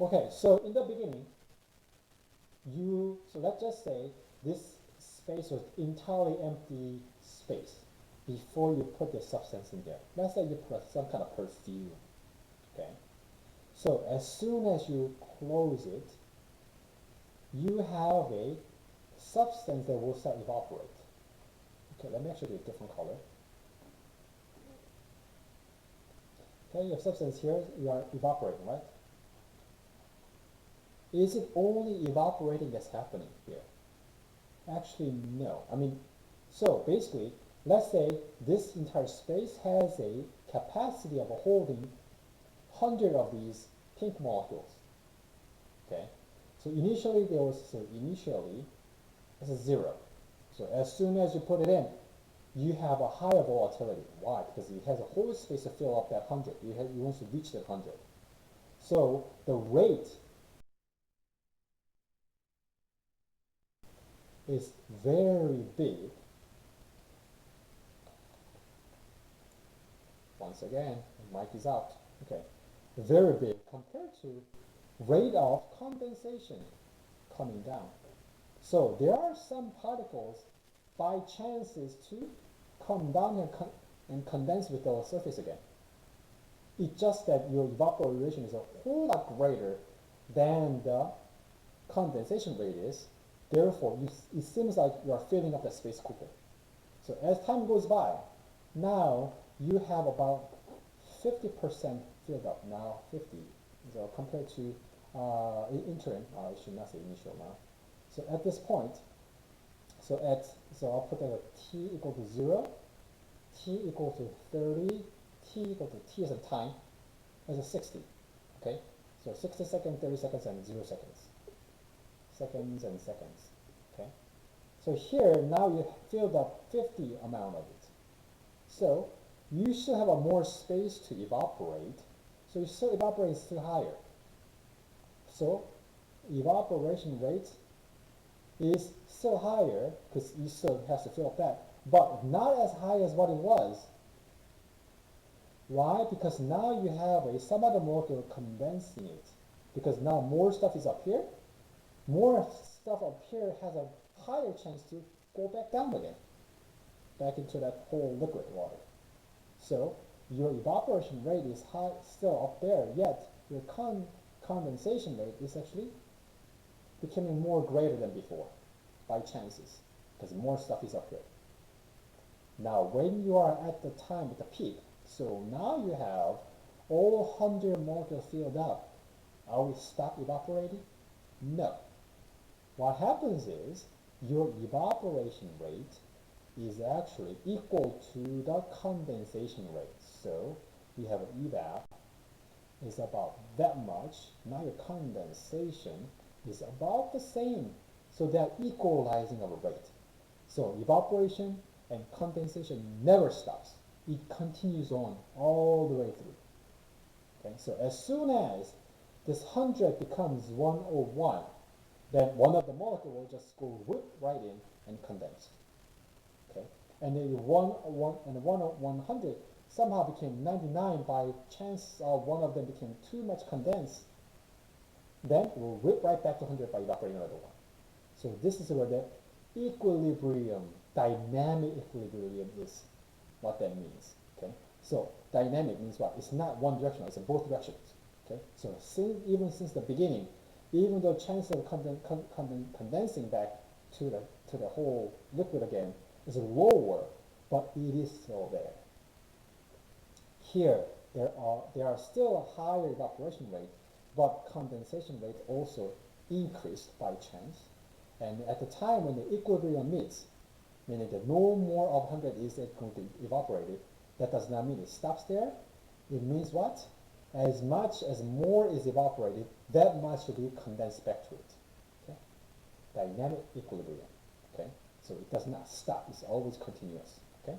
Okay, so in the beginning, so let's just say this space was entirely empty space before you put the substance in there. Let's say you put some kind of perfume, okay? So as soon as you close it, you have a substance that will start evaporate. Okay, let me actually do a different color. Okay, you have substance here, you are evaporating, right? Is it only evaporating that's happening here? Actually, no. I mean, so basically, let's say this entire space has a capacity of holding 100 of these pink molecules. Okay, so initially it's a 0. So as soon as you put it in, you have a higher volatility. Why? Because it has a whole space to fill up that 100. You want to reach that 100. So the rate is very big. Once again, the mic is out. Okay, very big compared to rate of condensation coming down. So there are some particles by chances to come down and condense with the surface again. It's just that your evaporation is a whole lot greater than the condensation rate is. Therefore, it seems like you are filling up the space quicker. So as time goes by, now you have about 50% filled up. Now 50. So compared to interim, I should not say initial now. So at this point, so I'll put that at t equal to 0, t equal to 30, t equal to t as a time, as a 60. Okay, so 60 seconds, 30 seconds, and 0 seconds. Seconds and seconds. Okay, so here now you filled up 50 amount of it. So you should have a more space to evaporate. So your still evaporating is still higher. So evaporation rate is still higher because you still have to fill up that, but not as high as what it was. Why? Because now you have some other molecule condensing it. Because now more stuff is up here. More stuff up here has a higher chance to go back down again, back into that whole liquid water. So your evaporation rate is high, still up there, yet your condensation rate is actually becoming more greater than before by chances, because more stuff is up here. Now when you are at the time at the peak, so now you have all 100 molecules filled up, are we stop evaporating? No. What happens is your evaporation rate is actually equal to the condensation rate. So we have an evap is about that much. Now your condensation is about the same. So they're equalizing of a rate. So evaporation and condensation never stops. It continues on all the way through. Okay, so as soon as this 100 becomes 101, then one of the molecules will just go right in and condense. Okay, and then 100 somehow became 99 by chance of one of them became too much condensed. Then it will whip right back to 100 by evaporating another one. So this is where the equilibrium, dynamic equilibrium is what that means. Okay, so dynamic means what? It's not one direction, it's in both directions. Okay, so even since the beginning, even though chance of condensing back to the whole liquid again is lower, but it is still there. Here, there are still a higher evaporation rate, but condensation rate also increased by chance. And at the time when the equilibrium meets, meaning that no more of 100 is going to be evaporated, that does not mean it stops there. It means what? As much as more is evaporated, that much will be condensed back to it. Okay? Dynamic equilibrium. Okay? So it does not stop. It's always continuous. Okay?